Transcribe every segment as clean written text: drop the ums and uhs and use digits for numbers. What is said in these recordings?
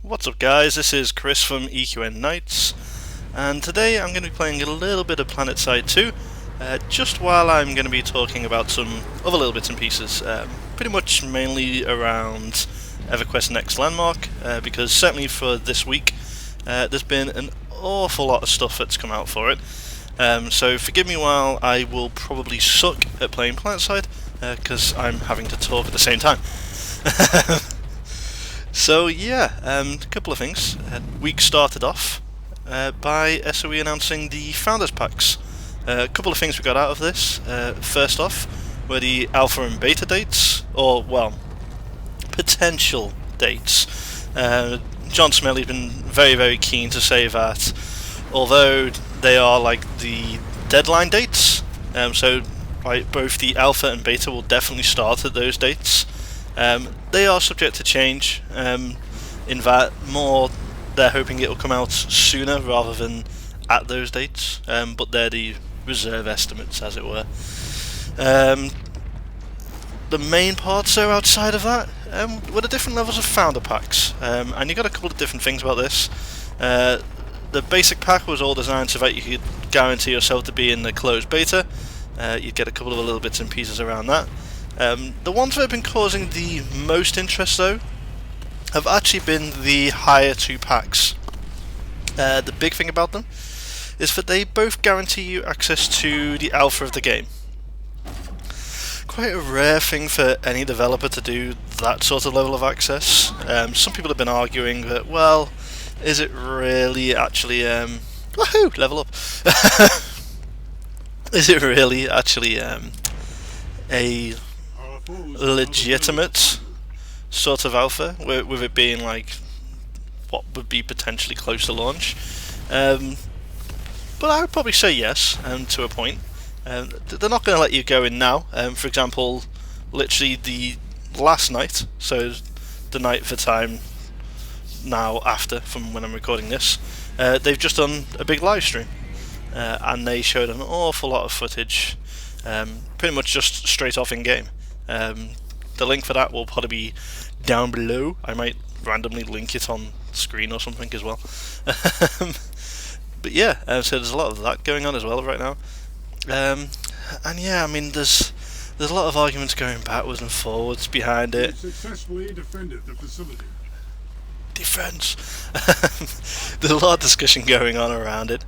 What's up guys, this is Chris from EQN Nights, and today I'm going to be playing a little bit of Planetside 2, just while I'm going to be talking about some other little bits and pieces, pretty much mainly around EverQuest Next Landmark, because certainly for this week there's been an awful lot of stuff that's come out for it, so forgive me while I will probably suck at playing Planetside, because I'm having to talk at the same time. So yeah, a couple of things. Week started off by SOE announcing the Founders Packs. A couple of things we got out of this. First off were the Alpha and Beta dates, or well, potential dates. John Smelly's been very keen to say that although they are like the deadline dates, so like both the Alpha and Beta will definitely start at those dates. They are subject to change, in that they're hoping it will come out sooner rather than at those dates, but they're the reserve estimates, as it were. The main parts, though, outside of that, were the different levels of Founder Packs, and you got a couple of different things about this. The basic pack was all designed so that you could guarantee yourself to be in the closed beta. You'd get a couple of little bits and pieces around that. The ones that have been causing the most interest, though, have actually been the higher two packs. The big thing about them is that they both guarantee you access to the alpha of the game. Quite a rare thing for any developer to do that sort of level of access. Some people have been arguing that, well, is it really actually woohoo, level up. Is it really actually a legitimate sort of alpha, with it being like what would be potentially close to launch? But I would probably say yes, to a point. They're not going to let you go in now. For example, literally the last night, so the night for time now after from when I'm recording this, they've just done a big live stream, and they showed an awful lot of footage, pretty much just straight off in game. The link for that will probably be down below. I might randomly link it on screen or something as well. But yeah, so there's a lot of that going on as well right now. And yeah, I mean, there's a lot of arguments going backwards and forwards behind it. Successfully defended the facility. Defense. There's a lot of discussion going on around it,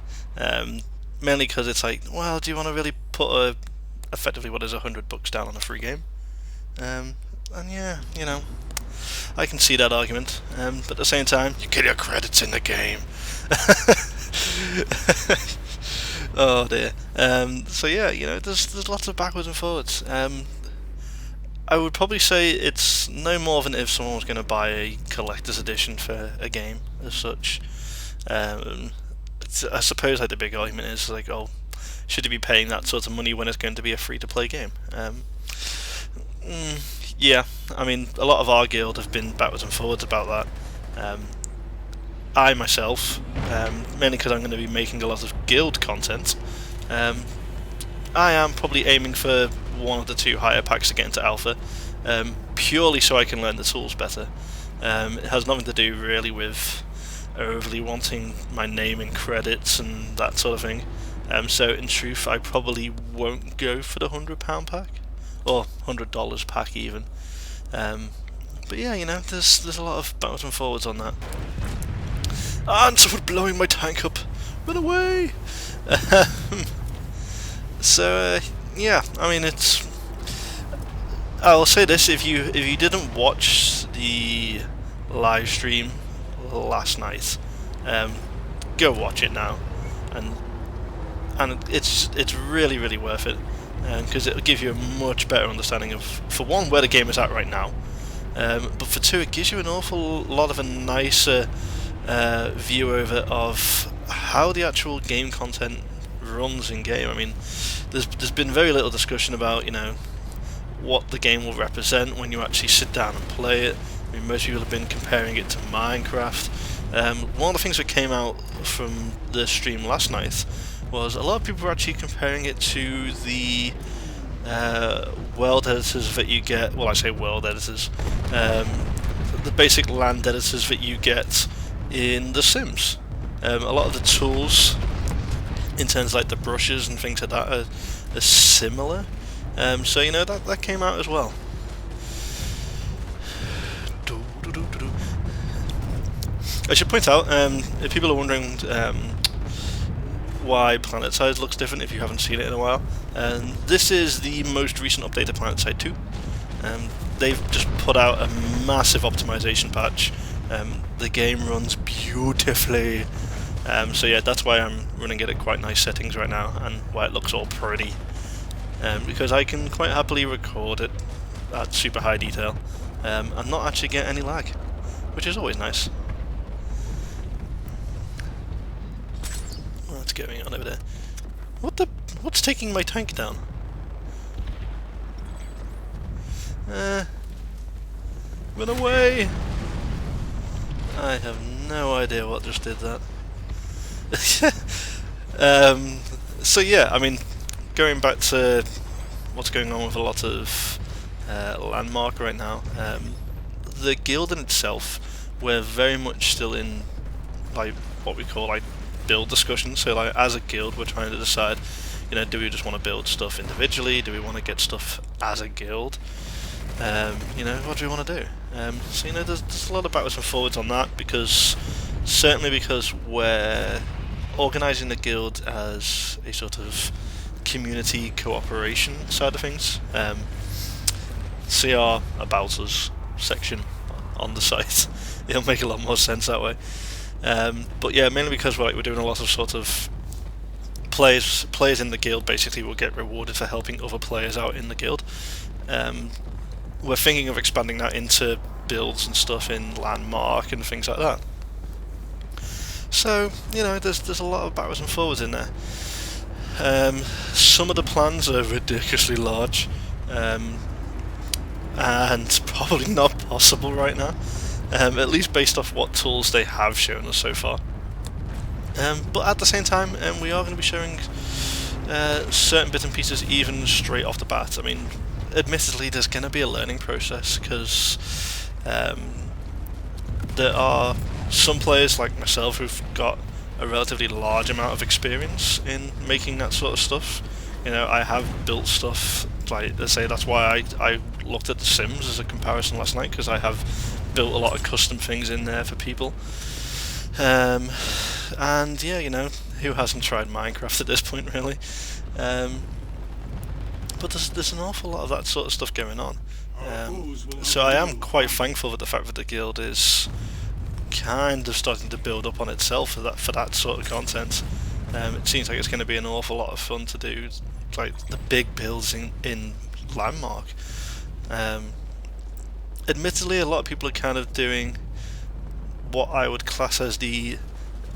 mainly because it's like, well, do you want to really put effectively what is $100 down on a free game? And yeah, you know, I can see that argument, but at the same time, you get your credits in the game. Oh dear. So yeah, you know, there's lots of backwards and forwards. I would probably say it's no more than if someone was going to buy a collector's edition for a game as such. I suppose like the big argument is like, oh, should you be paying that sort of money when it's going to be a free-to-play game? Yeah, I mean, a lot of our guild have been backwards and forwards about that. I myself, mainly because I'm going to be making a lot of guild content, I am probably aiming for one of the two higher packs to get into alpha, purely so I can learn the tools better. It has nothing to do really with overly wanting my name and credits and that sort of thing. So in truth, I probably won't go for the £100 pack, or $100 pack even. But yeah, you know, there's a lot of backwards and forwards on that. And someone blowing my tank up! Run away! So yeah, I mean, I'll say this: if you didn't watch the live stream last night, go watch it now, and it's really worth it, because it'll give you a much better understanding of, for one, where the game is at right now, but for two, it gives you an awful lot of a nicer view over of how the actual game content runs in game. I mean, there's been very little discussion about, you know, what the game will represent when you actually sit down and play it. I mean, most people have been comparing it to Minecraft. One of the things that came out from the stream last night was a lot of people were actually comparing it to the world editors that you get. Well, I say world editors. the basic land editors that you get in The Sims. A lot of the tools, in terms of like the brushes and things like that, are similar. So you know that came out as well. I should point out, if people are wondering why Planetside looks different if you haven't seen it in a while, this is the most recent update to Planetside 2. They've just put out a massive optimization patch. The game runs beautifully. So yeah, that's why I'm running it at quite nice settings right now, and why it looks all pretty. Because I can quite happily record it at super high detail, and not actually get any lag, which is always nice. What's going on over there? What's taking my tank down? Run away! I have no idea what just did that. So yeah, I mean, going back to what's going on with a lot of Landmark right now, the guild in itself, we're very much still in like what we call like build discussions. So like as a guild, we're trying to decide, you know, do we just want to build stuff individually? Do we want to get stuff as a guild? You know, what do we want to do? So you know, there's a lot of backwards and forwards on that, because certainly because we're organising the guild as a sort of community cooperation side of things. See our About Us section on the site. It'll make a lot more sense that way. But yeah, mainly because we're doing a lot of sort of players in the guild basically will get rewarded for helping other players out in the guild. We're thinking of expanding that into builds and stuff in Landmark and things like that. So, you know, there's a lot of backwards and forwards in there. Some of the plans are ridiculously large, and probably not possible right now, at least based off what tools they have shown us so far. But at the same time, we are going to be showing certain bits and pieces even straight off the bat. I mean, admittedly, there's going to be a learning process, because there are some players like myself who've got a relatively large amount of experience in making that sort of stuff. You know, I have built stuff, like, let's say that's why I looked at The Sims as a comparison last night, because I have built a lot of custom things in there for people. And yeah, you know, who hasn't tried Minecraft at this point, really? But there's an awful lot of that sort of stuff going on. So I am quite thankful for the fact that the guild is kind of starting to build up on itself for that sort of content. It seems like it's going to be an awful lot of fun to do, like the big builds in Landmark. Admittedly, a lot of people are kind of doing what I would class as the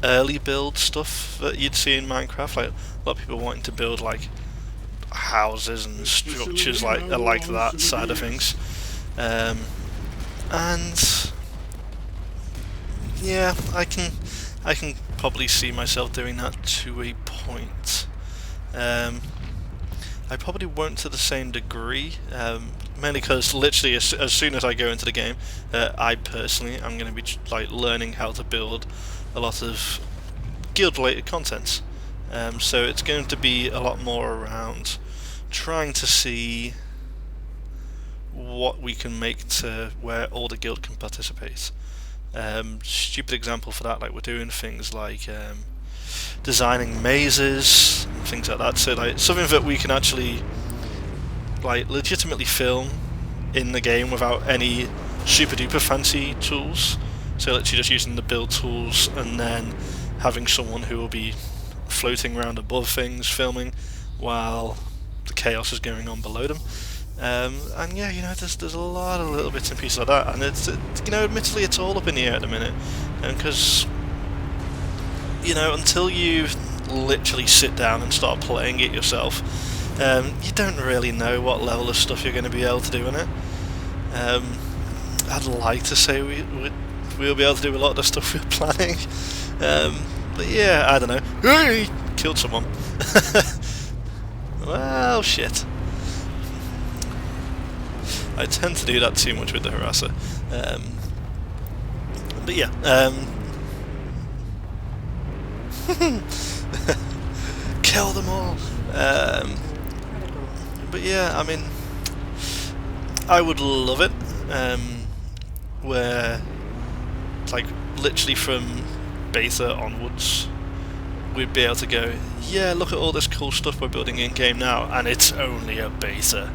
early build stuff that you'd see in Minecraft. Like a lot of people wanting to build like houses and structures like that side of things. And yeah, I can probably see myself doing that to a point. I probably won't to the same degree, mainly because literally as soon as I go into the game, I personally am going to be like learning how to build a lot of guild-related content. So it's going to be a lot more around trying to see what we can make to where all the guild can participate. Stupid example for that, like we're doing things like designing mazes and things like that, so like something that we can actually like legitimately film in the game without any super duper fancy tools. So literally just using the build tools and then having someone who will be floating around above things filming while the chaos is going on below them. And yeah, you know, there's a lot of little bits and pieces like that, and it's you know, admittedly it's all up in the air at the minute, and because you know, until you literally sit down and start playing it yourself, you don't really know what level of stuff you're going to be able to do in it. I'd like to say we'll be able to do a lot of the stuff we're planning, but yeah, I don't know. Hey! Killed someone. Well, shit. I tend to do that too much with the harasser. But yeah, kill them all. But yeah, I mean, I would love it, where, like, literally from beta onwards, we'd be able to go, yeah, look at all this cool stuff we're building in game now, and it's only a beta.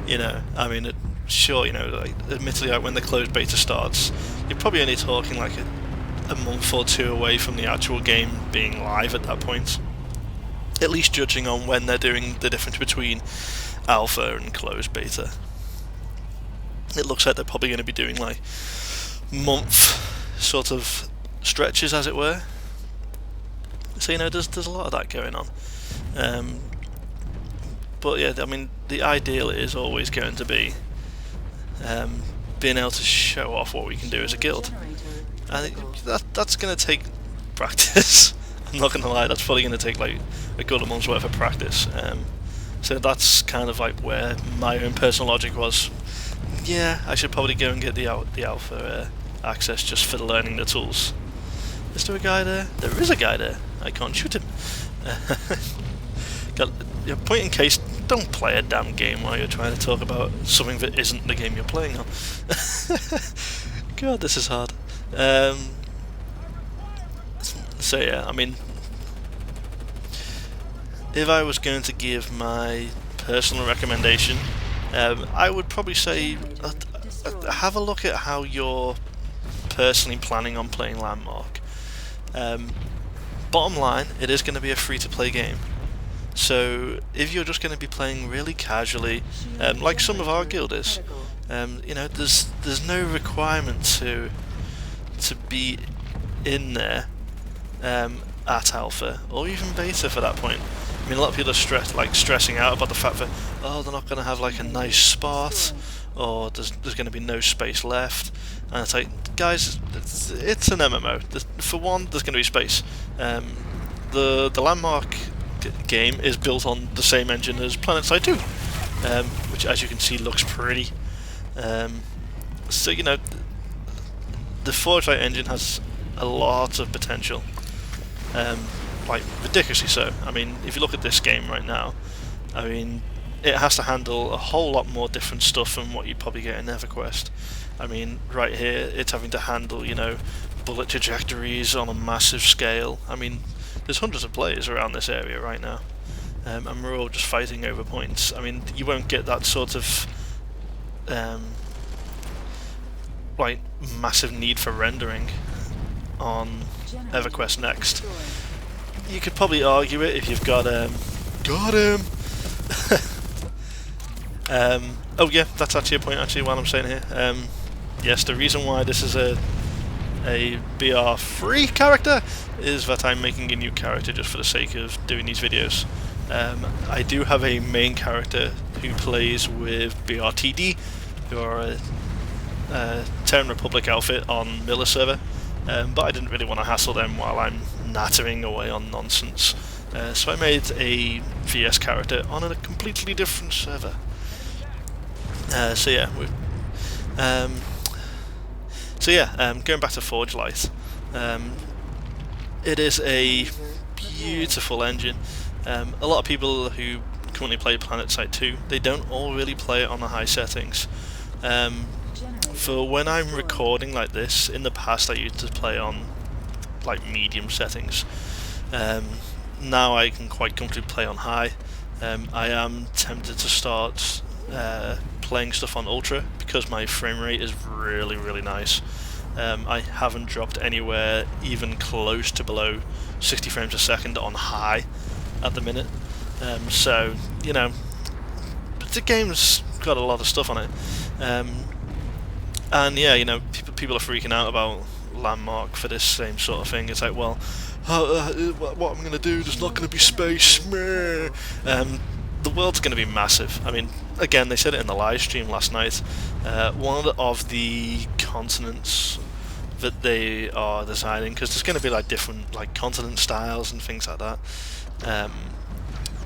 You know, I mean, sure, you know, like, admittedly, like, when the closed beta starts, you're probably only talking like a month or two away from the actual game being live at that point. At least judging on when they're doing the difference between alpha and closed beta. It looks like they're probably going to be doing like month sort of stretches, as it were. So, you know, there's a lot of that going on. But yeah, I mean, the ideal is always going to be being able to show off what we can do as a guild. And that's going to take practice. I'm not going to lie, that's probably going to take like a good month's worth of practice. So that's kind of like where my own personal logic was. Yeah, I should probably go and get the alpha access just for learning the tools. Is there a guy there? There is a guy there. I can't shoot him. Point in case, don't play a damn game while you're trying to talk about something that isn't the game you're playing on. God, this is hard. So yeah, I mean, if I was going to give my personal recommendation, I would probably say have a look at how you're personally planning on playing Landmark. Bottom line, it is going to be a free-to-play game. So if you're just going to be playing really casually, like some of our guild is, you know, there's no requirement to be in there at alpha or even beta for that point. I mean, a lot of people are stressing out about the fact that, oh, they're not going to have like a nice spot, or there's going to be no space left. And it's like, guys, it's an MMO. For one, there's going to be space. The Landmark game is built on the same engine as Planetside 2, which, as you can see, looks pretty. So, you know, the Forgelight engine has a lot of potential. Like, ridiculously so. I mean, if you look at this game right now, I mean, it has to handle a whole lot more different stuff than what you'd probably get in EverQuest. I mean, right here, it's having to handle, you know, bullet trajectories on a massive scale. I mean, there's hundreds of players around this area right now, and we're all just fighting over points. I mean, you won't get that sort of like massive need for rendering on EverQuest Next. You could probably argue it if you've got him. Oh yeah, that's actually a point. Actually, while I'm saying here, yes, the reason why this is a BR free character is that I'm making a new character just for the sake of doing these videos. I do have a main character who plays with BRTD, who are a Terran Republic outfit on Miller server, but I didn't really want to hassle them while I'm nattering away on nonsense. So I made a VS character on a completely different server. So yeah, going back to Forgelight, it is a beautiful engine. A lot of people who currently play Planetside 2, they don't all really play it on the high settings. For when I'm recording like this, in the past I used to play on like medium settings. Now I can quite comfortably play on high. I am tempted to start playing stuff on ultra because my frame rate is really, really nice. I haven't dropped anywhere even close to below 60 frames a second on high at the minute. So, you know, the game's got a lot of stuff on it. And yeah, you know, people are freaking out about Landmark for this same sort of thing. It's like, well, what I'm going to do, there's not going to be space. The world's going to be massive. I mean, again, they said it in the live stream last night. One of the continents that they are designing, because there's going to be like different like continent styles and things like that.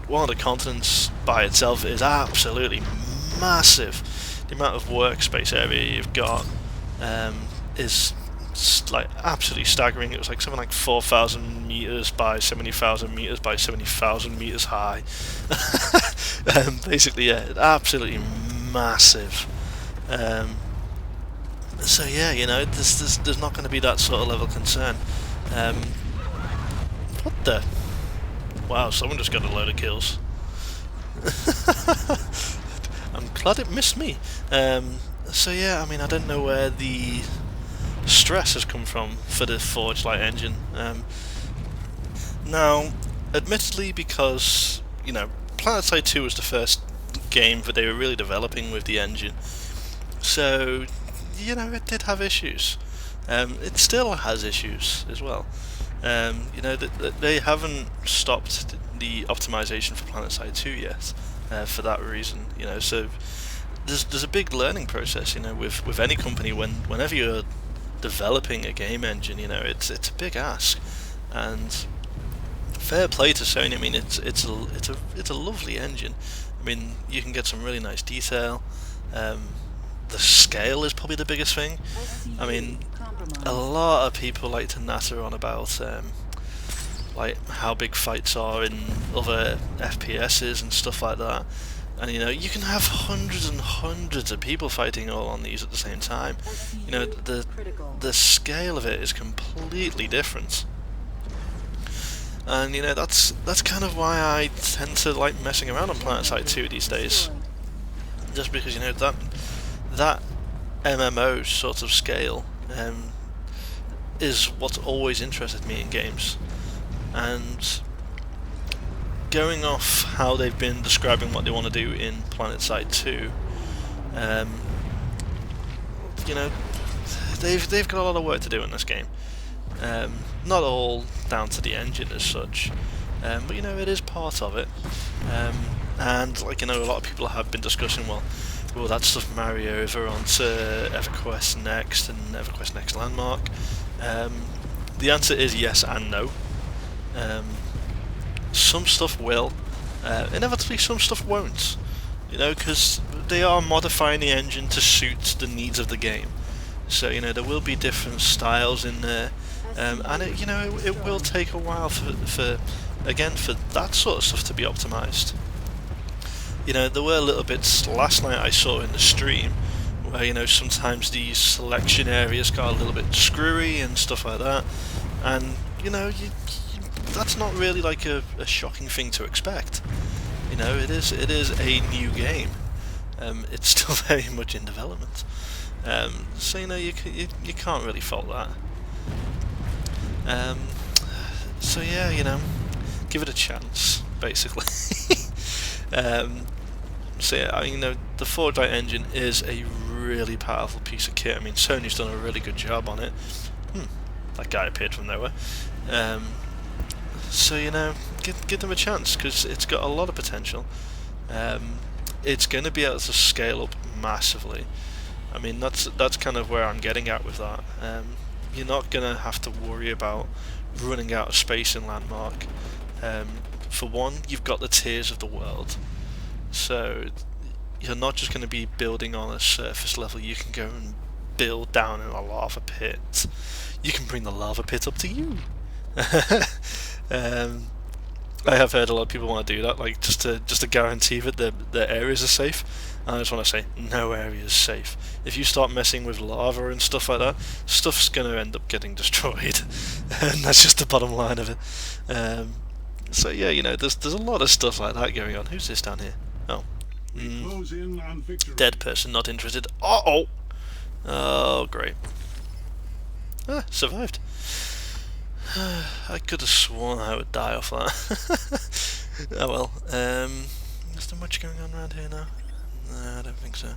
One of the continents by itself is absolutely massive. The amount of workspace area you've got is like absolutely staggering. It was like something like 4,000 meters by 70,000 meters by 70,000 meters high. Basically, yeah, absolutely massive. So yeah, you know, there's not going to be that sort of level of concern. What the? Wow, someone just got a load of kills. I'm glad it missed me. So yeah, I mean, I don't know where the stress has come from for the Forgelight engine. Now, admittedly, because, you know, Planetside 2 was the first game that they were really developing with the engine, so, you know, it did have issues. It still has issues as well. You know, they haven't stopped the optimization for Planetside 2 yet, for that reason. You know, so there's a big learning process. You know, with any company, whenever you're developing a game engine, you know, it's a big ask, and fair play to Sony. I mean, it's a lovely engine. I mean, you can get some really nice detail. The scale is probably the biggest thing. I mean, a lot of people like to natter on about like how big fights are in other FPSs and stuff like that. And you know, you can have hundreds and hundreds of people fighting all on these at the same time. You know, the scale of it is completely different. And you know, that's kind of why I tend to like messing around on Planetside 2 these days. Just because, you know, that MMO sort of scale is what's always interested me in games. And going off how they've been describing what they want to do in Planetside 2, you know, they've got a lot of work to do in this game. Not all down to the engine as such, but you know, it is part of it. And like, you know, a lot of people have been discussing, well, will that stuff marry over onto EverQuest Next and EverQuest Next Landmark? The answer is yes and no. Some stuff will, inevitably some stuff won't, you know, because they are modifying the engine to suit the needs of the game. So, you know, there will be different styles in there, and it, you know, it will take a while for that sort of stuff to be optimized. You know, there were little bits last night I saw in the stream where, you know, sometimes these selection areas got a little bit screwy and stuff like that, and you know, that's not really like a shocking thing to expect. You know, it is a new game. It's still very much in development, so you know, you can't really fault that. So yeah, you know, give it a chance, basically. So yeah, I mean, you know, the Forgelight engine is a really powerful piece of kit. I mean, Sony's done a really good job on it. That guy appeared from nowhere. So you know, give them a chance, because it's got a lot of potential. It's going to be able to scale up massively. I mean, that's kind of where I'm getting at with that. You're not going to have to worry about running out of space in Landmark. For one, you've got the tiers of the world, so you're not just going to be building on a surface level. You can go and build down in a lava pit. You can bring the lava pit up to you. I have heard a lot of people want to do that, like just to guarantee that the areas are safe. And I just want to say, no area is safe. If you start messing with lava and stuff like that, stuff's going to end up getting destroyed, and that's just the bottom line of it. So yeah, you know, there's a lot of stuff like that going on. Who's this down here? Oh, dead person, not interested. Oh, great. Survived. I could have sworn I would die off that. Oh well. Is there much going on around here now? No, I don't think so.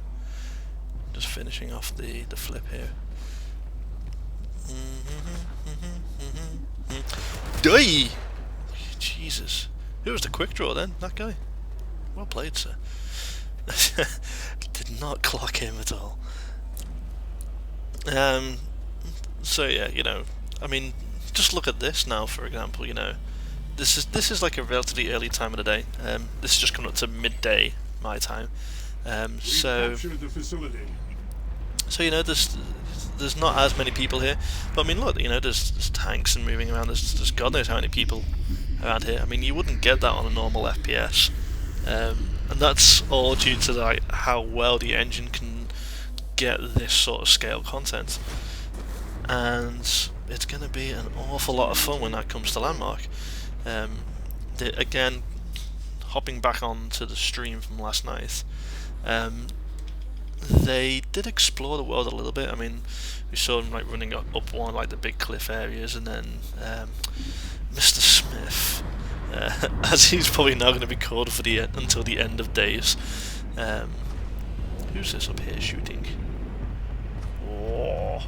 Just finishing off the flip here. Die! Jesus. Who was the quick draw then? That guy? Well played, sir. Did not clock him at all. So yeah, you know, I mean, just look at this now, for example. You know, this is like a relatively early time of the day. This is just coming up to midday my time. So So you know, there's not as many people here, but I mean, look, you know, there's tanks and moving around. There's God knows how many people around here. I mean, you wouldn't get that on a normal FPS, and that's all due to like how well the engine can get this sort of scale content. And it's going to be an awful lot of fun when that comes to Landmark. Again, hopping back onto the stream from last night, they did explore the world a little bit. I mean, we saw them like running up one like the big cliff areas, and then Mr. Smith, as he's probably now going to be called for until the end of days. Who's this up here shooting? Oh.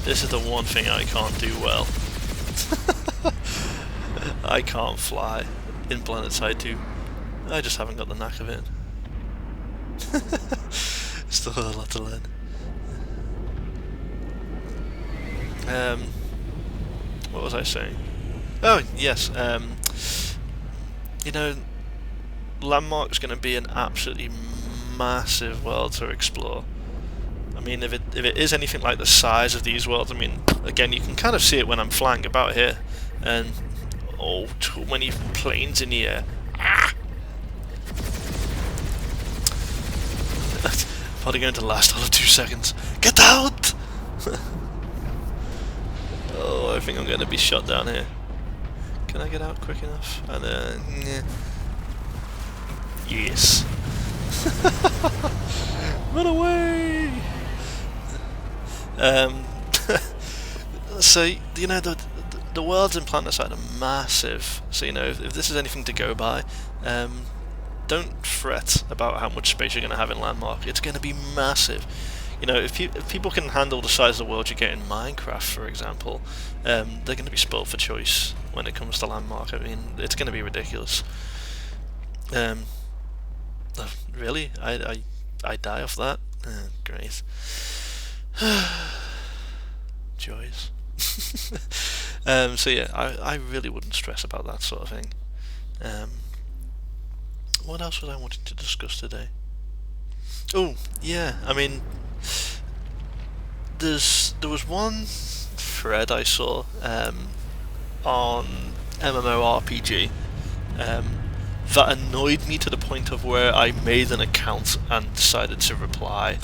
This is the one thing I can't do well. I can't fly in Planetside 2. I just haven't got the knack of it. Still a lot to learn. What was I saying? Oh yes. You know, Landmark's going to be an absolutely massive world to explore. I mean, if it is anything like the size of these worlds, I mean, again, you can kind of see it when I'm flying about here, and oh, too many planes in the air. Ah! Probably going to last all of 2 seconds. Get out! Oh, I think I'm going to be shot down here. Can I get out quick enough? And yeah. Yes. Run away! So you know the worlds in Planetside are massive. So you know if this is anything to go by, don't fret about how much space you're going to have in Landmark. It's going to be massive. You know, if people can handle the size of the world you get in Minecraft, for example, they're going to be spoiled for choice when it comes to Landmark. I mean, it's going to be ridiculous. Really, I die off that. Great. Joys. So yeah, I really wouldn't stress about that sort of thing. What else was I wanting to discuss today? Oh yeah, I mean, there was one thread I saw on MMORPG that annoyed me to the point of where I made an account and decided to reply,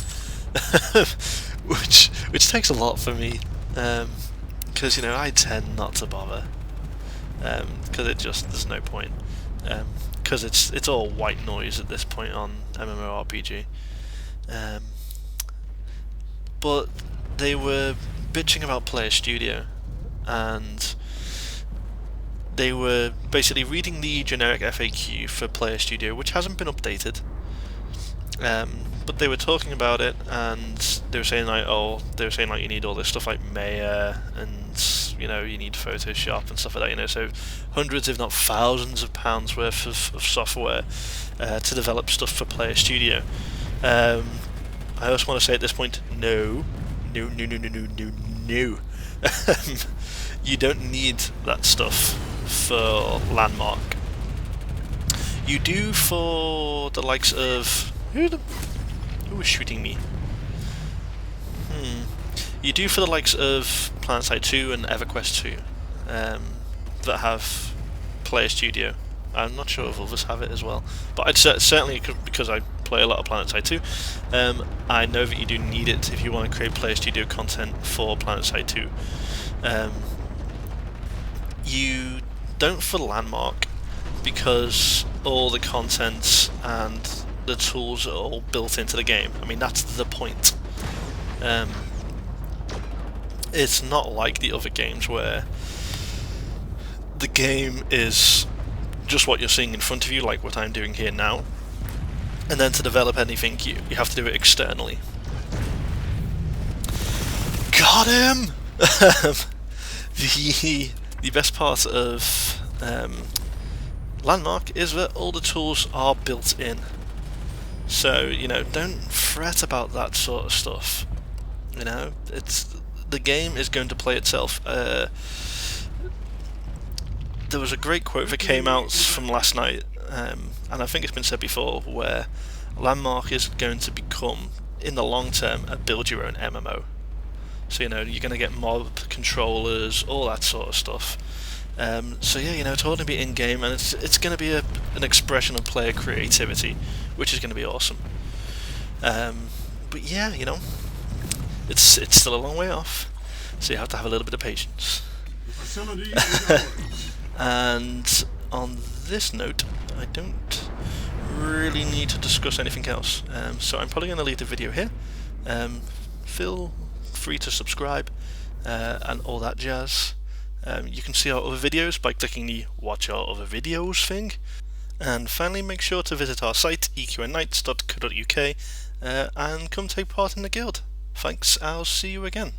which takes a lot for me, because you know I tend not to bother, because there's no point, because it's all white noise at this point on MMORPG, but they were bitching about Player Studio, and they were basically reading the generic FAQ for Player Studio, which hasn't been updated. But they were talking about it, and they were saying like, you need all this stuff like Maya, and you know you need Photoshop and stuff like that. You know, so hundreds, if not thousands, of pounds worth of software to develop stuff for Player Studio. I also want to say at this point, no. You don't need that stuff for Landmark. You do for the likes of who was shooting me? You do for the likes of Planetside 2 and EverQuest 2 that have Player Studio. I'm not sure if others have it as well, but I'd certainly, because I play a lot of Planetside 2, I know that you do need it if you want to create Player Studio content for Planetside 2. You don't for Landmark, because all the content and the tools are all built into the game. I mean, that's the point. It's not like the other games where the game is just what you're seeing in front of you, like what I'm doing here now, and then to develop anything you have to do it externally. Got him! The best part of Landmark is that all the tools are built in. So, you know, don't fret about that sort of stuff. You know, the game is going to play itself. The there was a great quote that came out from last night, and I think it's been said before, where Landmark is going to become, in the long term, a build-your-own MMO. So you're going to get mob controllers, all that sort of stuff. So yeah, it's all going to be in-game, and it's going to be an expression of player creativity, which is going to be awesome. But yeah, it's still a long way off, so you have to have a little bit of patience. The facility is ours. And on this note, I don't really need to discuss anything else, so I'm probably going to leave the video here. Feel free to subscribe and all that jazz. You can see our other videos by clicking the watch our other videos thing. And finally, make sure to visit our site eqnknights.co.uk and come take part in the guild. Thanks, I'll see you again.